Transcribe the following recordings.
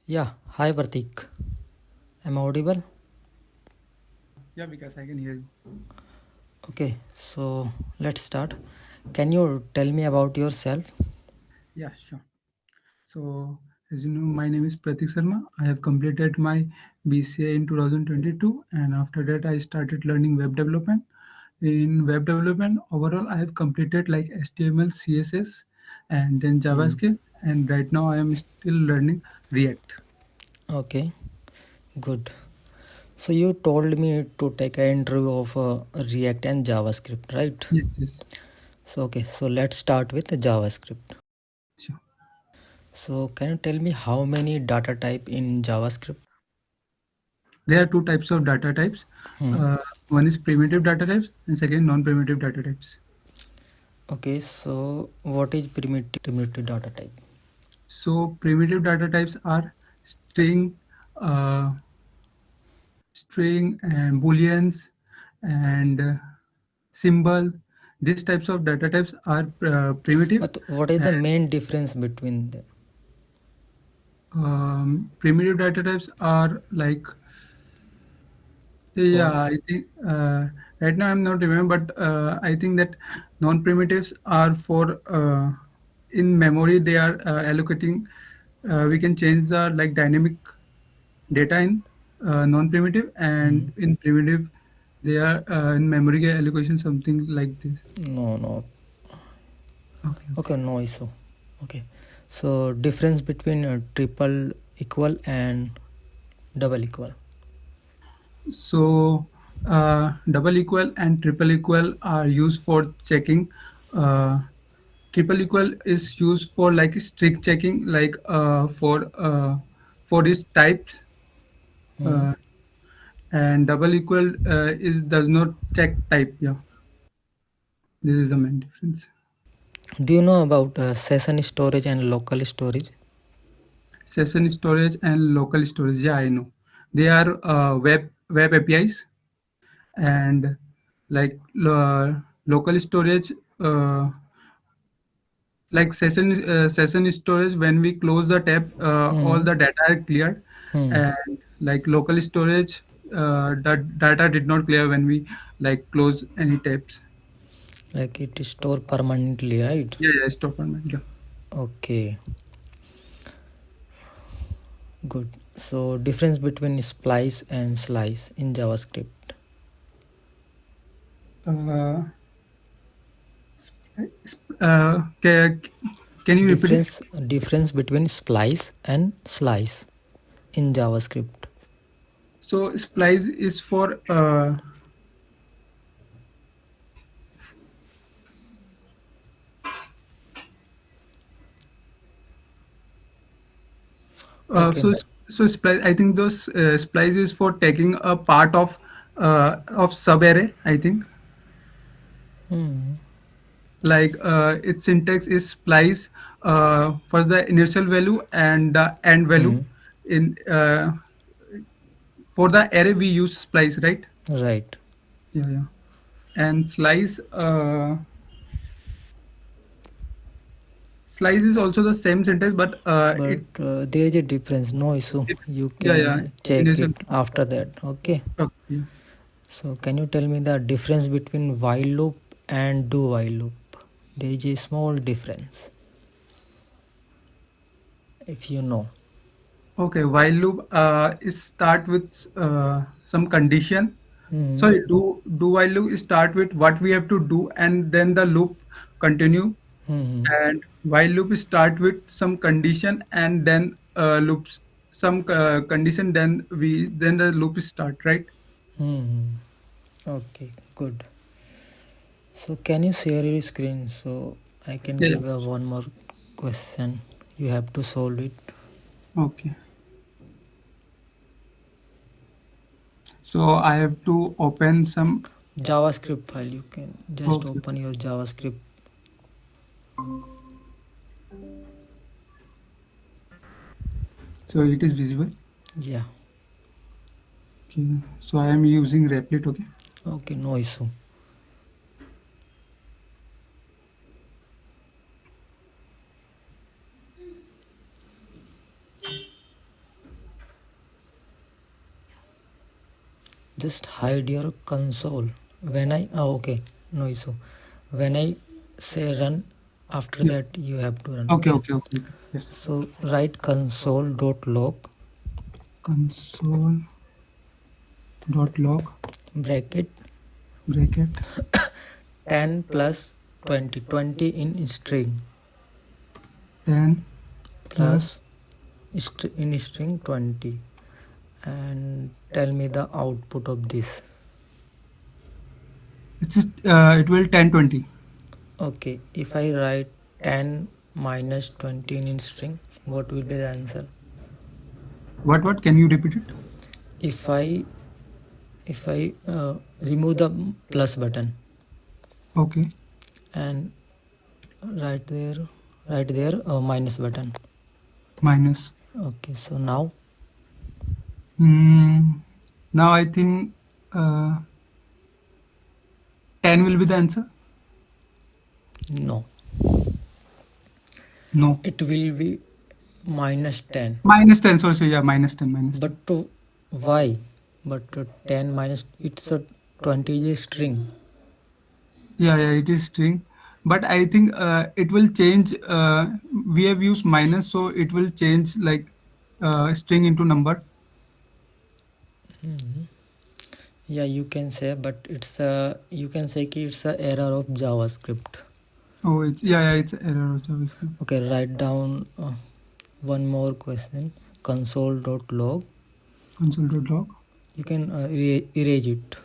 Yeah, hi Pratik. Am I audible? Yeah, because I can hear you. Okay, so let's start. Can you tell me about yourself? Yeah, sure. So, as you know, my name is Pratik Sharma. I have completed my BCA in 2022, and after that, I started learning web development. In web development, overall, I have completed like HTML, CSS, and then Hmm. JavaScript. And right now, I am still learning React. Okay, good. So you told me to take an interview of React and JavaScript, right? Yes, yes, So let's start with the JavaScript. sure. So can you tell me how many data type in JavaScript? There are two types of data types. Hmm. One is primitive data types, and second non-primitive data types. Okay, so what is primitive data type? So primitive data types are string, uh, string and booleans and symbol. These types of data types are primitive. What is the And main difference between them? primitive data types are like, What? yeah, I think right now I'm not remember, but I think that non-primitives are for in memory they are allocating. We can change the like dynamic data in non-primitive, Hmm. and in primitive they are in memory allocation, something like this. No, no. Okay, okay. Okay, no issue. Okay. So difference between triple equal and double equal. So double equal and triple equal are used for checking. uh, Triple equal is used for like strict checking, like for its types. Hmm. uh, and double equal is does not check type. Yeah, this is the main difference. Do you know about session storage and local storage? Session storage and local storage, yeah, I know. They are web APIs. And like local storage, uh, like session storage, when we close the tab, all Hmm. the data are cleared. Hmm. And like local storage, that data did not clear when we like close any tabs. Like it is stored permanently, right? Yeah, yeah, stop on yeah. Okay, good. So difference between splice and slice in JavaScript. uh, can you repeat it? Difference between splice and slice in JavaScript. So splice is for Uh, Okay. so so splice. I think those splice is for taking a part of sub array. I think Hmm. like its syntax is splice for the initial value and the end value. Hmm. In For the array we use splice, right? Right. Yeah, yeah. And slice is also the same syntax, but But there is a difference, no issue. it You yeah, yeah, can check initial. it after that. Okay. Okay, yeah. So can you tell me the difference between while loop and do while loop? There is a small difference, if you know. Okay, while loop is start with some condition. Hmm. Sorry, do while loop is start with what we have to do, and then the loop continue. Hmm. And while loop is start with some condition, and then loops some condition, then the loop is start, right? Hmm. Okay, good. So can you share your screen so I can Yeah, yeah. give a one more question. You have to solve it. Okay. So I have to open some. JavaScript file. You can just Okay. open your JavaScript. So it is visible. Yeah. Okay. So I am using Replit. Okay. Okay, no issue. just hide your console when I okay, no issue. When I say run, after Yes. that you have to run. Okay, Okay, okay, okay, okay. Yes. so write console dot log Console dot log bracket bracket 10 plus 20, 20 in string 10 plus. plus in string 20, and tell me the output of this. It will 10 20. Okay, if I write 10 minus 20 in string, what will be the answer? What? Can you repeat it? If I remove the plus button Okay. and right there minus button. Minus. Okay, so now Hmm. Now I think 10 will be the answer. no, No. it will be minus 10. Minus 10. Sorry, yeah, minus 10. Minus 10. But to why? But 10 minus, it's a 20 is a string. Yeah, yeah, it is string. But I think it will change. We have used minus, so it will change like string into number. Yeah, you can say, but it's a, you can say कि it's a error of JavaScript. Oh, it's yeah, yeah, it's error of JavaScript. Okay, write down one more question. Console.log. Console.log. You can erase it.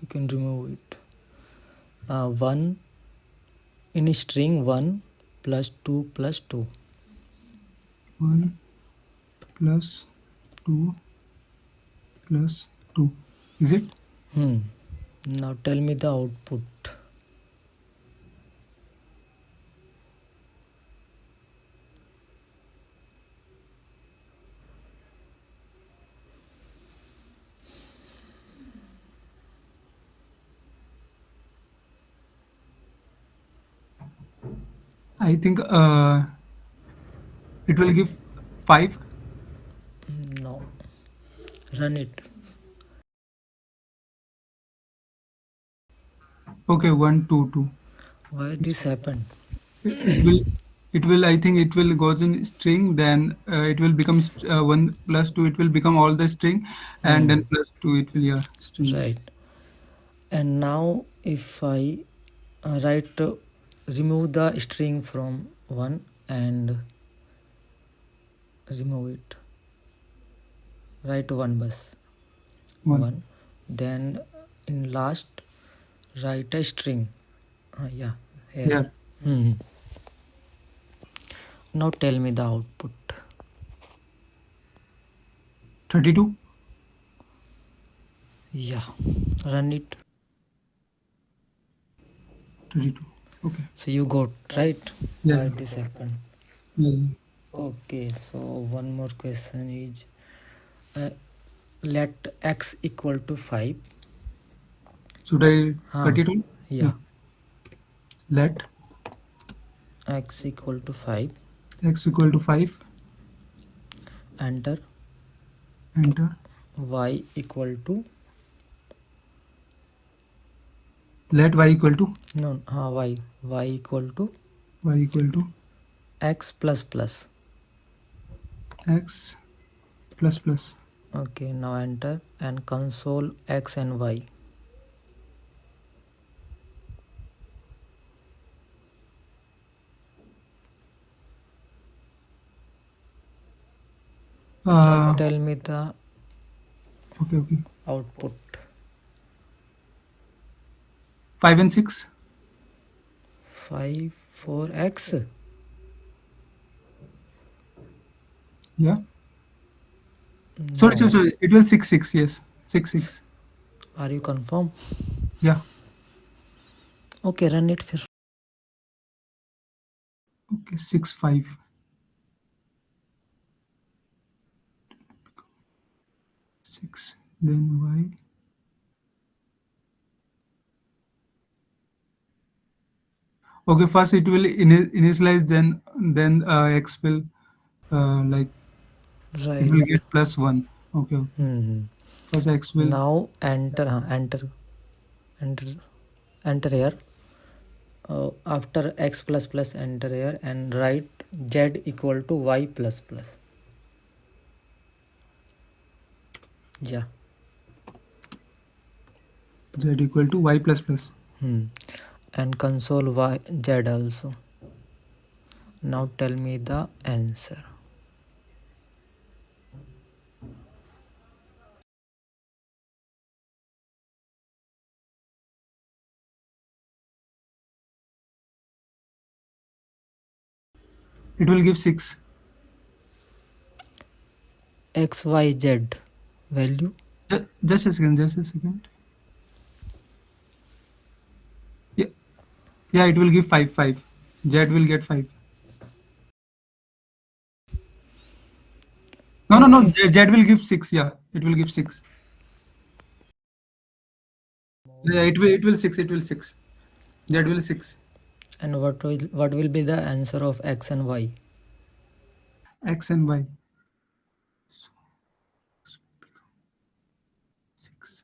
You can remove it. 1 in string 1 plus 2 plus 2. 1 plus 2 plus 2. Is it? Now tell me the output. I think it will give 5. No, run it. Okay, 1 2 2. Why this happened? It will I think it will goes in string, then it will become 1 plus 2, it will become all the string, and then plus 2 it will, yeah, strings. Right. And now if I write remove the string from 1 and remove it, write 1 bus 1. 1, then in last write a string. Yeah, here. Yeah. Now tell me the output. 32. Yeah, run it. 32. Okay. So you got right. Yeah. Why this happened? Yeah. Okay, so one more question is uh, let x equal to 5. Should I cut it on? Yeah, Let x equal to 5. x equal to 5. Enter. Enter. Y equal to Let y equal to no y equal to y equal to x plus plus. x plus plus. Okay, now enter and console x and y. Tell me the Okay. output. 5 and 6. 5 for x. Yeah. No. Sorry. It will 6 6. Yes. 6 6. Are you confirm? Yeah. Okay, run it फिर. Okay. 6 5. 6. Then y. Okay. First it will initialize. Then x will like it Right. will get plus 1. Okay. Hmm. First x will Now enter enter here. After x plus plus, enter here and write z equal to y plus plus. Yeah. z equal to y plus plus. And console y z also. Now tell me the answer. It will give 6. X, Y, Z value. Just a second. Just a second. Yeah, yeah. It will give 5. 5. Z will get 5. No, no, no. Okay. Z will give 6. Yeah, it will give 6. Yeah, it will 6. It will 6. Z will 6. And what will be the answer of X and Y? X and Y. So, 6.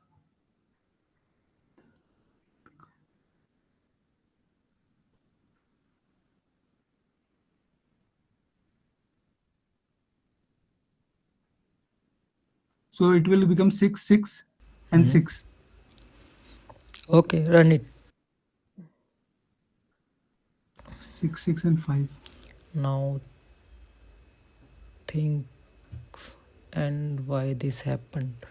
So it will become 6, 6, and 6. Okay, run it. 6, 6, and 5. Now think and why this happened.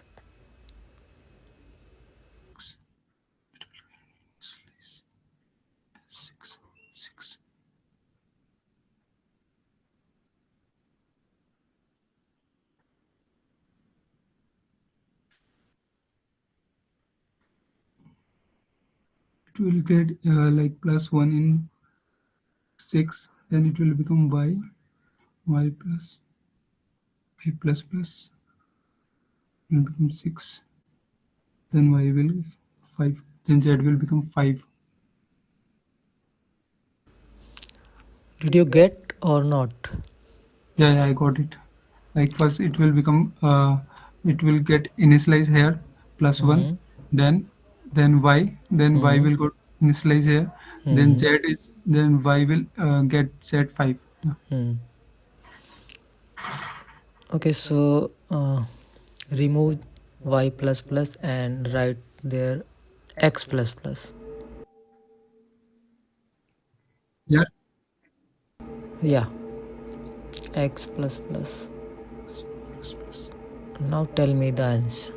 Six, 6. It will get like plus 1 in 6. Then it will become y. Y plus y plus plus will become 6. Then y will 5. Then z will become 5. Did you get or not? Yeah, yeah, I got it. Like first it will become it will get initialize here plus 1. Then y. Then y will go initialize here. Then z is then y will get z 5. Yeah. Okay, so remove y plus plus and write there x plus plus. Yeah. Yeah, x plus plus. Plus, plus. Now tell me the answer.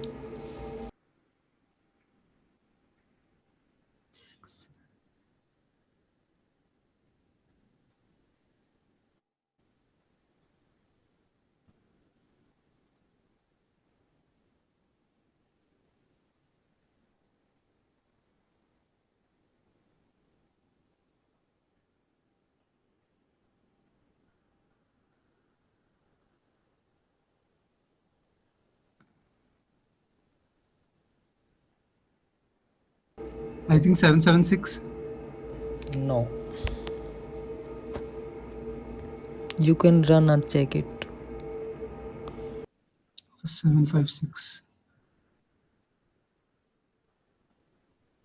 I think 776. No. You can run and check it. 756.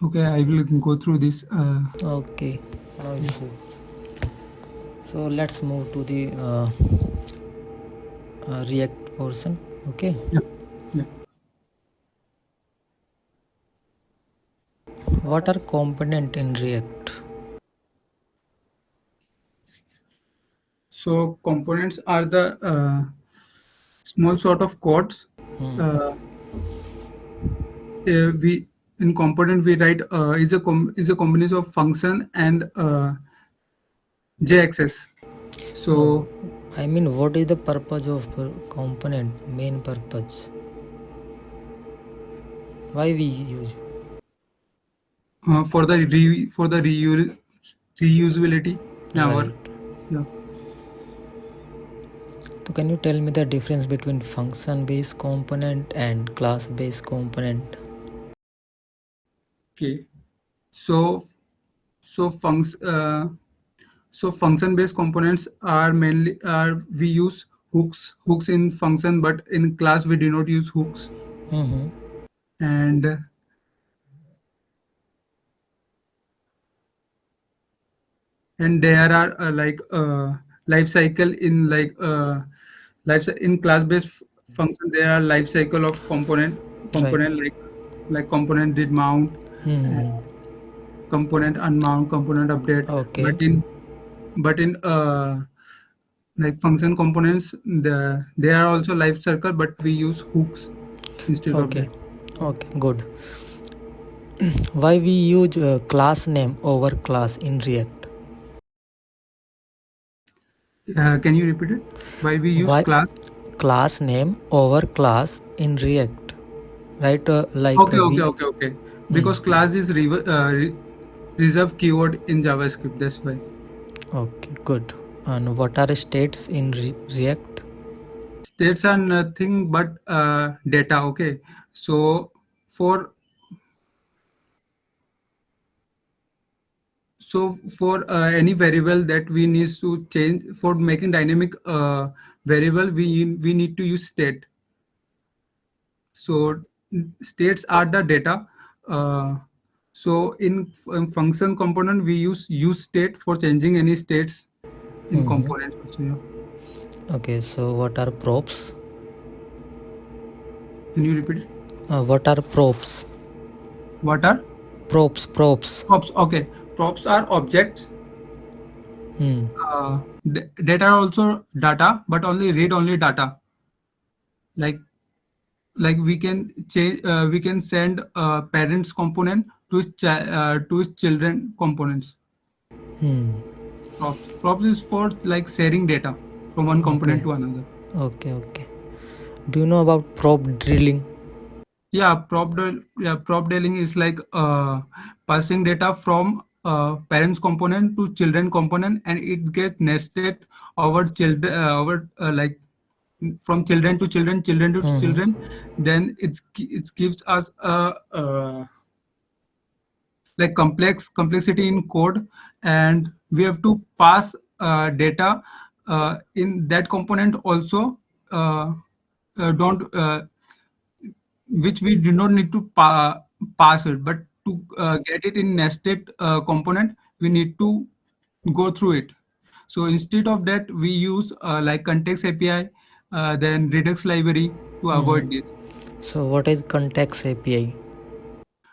Okay, I will go through this. Okay, no issue. So let's move to the React portion. Okay. Yeah, yeah. What are component in React? So components are the small sort of codes. Uh, we in component we write is a combination of function and JXS. No, So I mean, what is the purpose of component? Main purpose. Why we use? for the reusability in our Right. yeah. So can you tell me the difference between function-based component and class-based component? Okay. So so function so function based components are mainly we use hooks in function, but in class we do not use hooks. Mm-hmm. and there are life cycle in in class based function. There are life cycle of Right. component like component did mount, and Mm-hmm. component unmount, component update. Okay. But in like function components, they are also life cycle, but we use hooks instead of Okay. that. Okay. Good. Why we use class name over class in React? Can you repeat it? Why we use Why class? class name over class in React? Right? Okay, okay, We. okay, okay. Mm. Because class is reserved keyword in JavaScript. That's why. Okay. Good. And what are states in React? States are nothing but data. Okay. So for any variable that we need to change for making dynamic variable, we need to use state. So states are the data. Uh, so in function component, we use state for changing any states in Mm-hmm. components also. Yeah. Okay. So what are props? Can you repeat it? What are props? What are Props. props? Okay, props are objects. Hmm. Data are also data, but only read only data. Like we can change, we can send parents component to his children components. Hmm. Props is for like sharing data from one Okay. component to another. Okay. Okay. Do you know about prop drilling? Yeah, prop dealing is like passing data from parents component to children component, and it gets nested over children over like from children to children, children to Mm-hmm. children. Then it gives us a like complexity in code, and we have to pass data in that component also. Uh, don't Which we do not need to pass it, but to get it in nested component, we need to go through it. So instead of that, we use like context API, then Redux library to Mm-hmm. avoid this. So what is context API?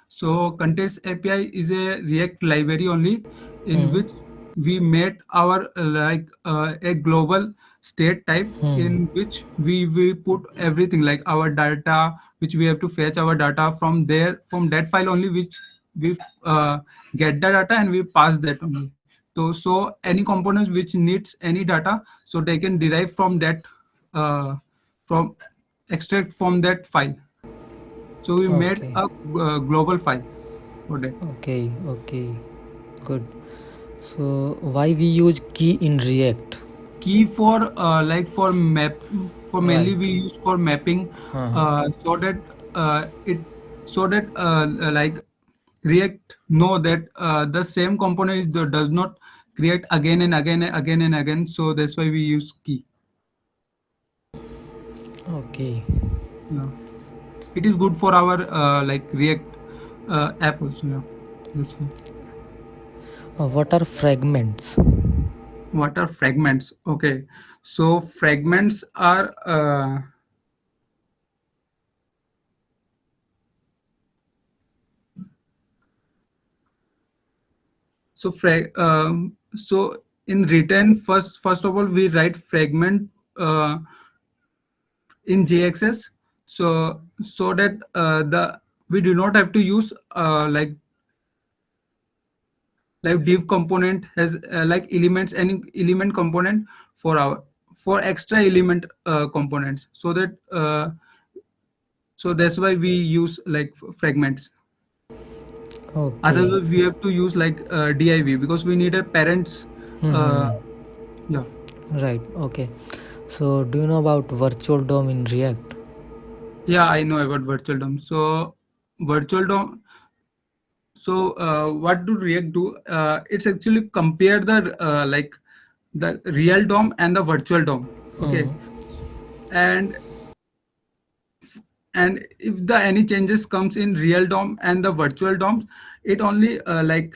So context API is a React library only, in Hmm. which we made our a global state type, Hmm. in which we put everything like our data, which we have to fetch our data from there, from that file only, which we get the data and we pass that only. So any components which needs any data, so they can derive from that, uh, from extract from that file. So we made Okay. a global file for that. Okay. Okay. Good. So why we use key in React? Key for for map, for Right. mainly we use for mapping, Uh-huh. so that it so that React know that the same component does not create again and again and again and again. So that's why we use key. Okay. Yeah, it is good for our React app also. Yeah, that's why. What are fragments? What are fragments? Okay, so fragments are so in written, first of all we write fragment in JXS, so that the we do not have to use div component has like elements, any element component for our for extra element components, so that so that's why we use like fragments. Okay. Otherwise we have to use like div, because we need a parents. uh, Mm-hmm. yeah. Right. Okay. So do you know about virtual DOM in React? Yeah, I know about virtual DOM. So virtual DOM. So what do React do? It's actually compare the the real DOM and the virtual DOM. Okay, Hmm. and and if the any changes comes in real DOM and the virtual DOM, it only like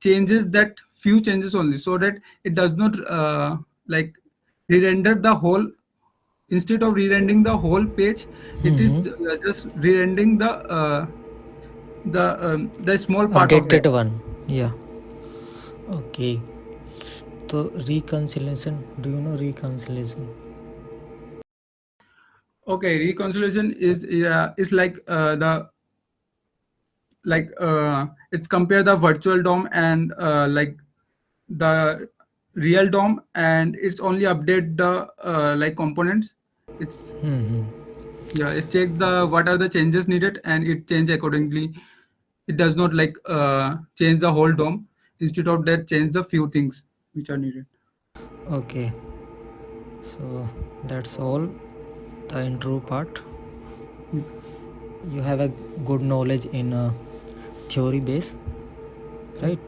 changes that few changes only, so that it does not like re-render the whole. Instead of re-rendering the whole page, it is just re-rendering the small part of that. Updated one. Yeah. Okay. So reconciliation. Do you know reconciliation? Okay, reconciliation is like the like it's compare the virtual DOM and like the real DOM, and it's only update the like components. It's yeah, it check the what are the changes needed and it change accordingly. It does not like change the whole DOM. Instead of that, change the few things which are needed. Okay. So that's all the intro part. Yep. You have a good knowledge in theory base, right?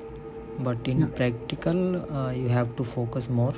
But in Yeah. practical, you have to focus more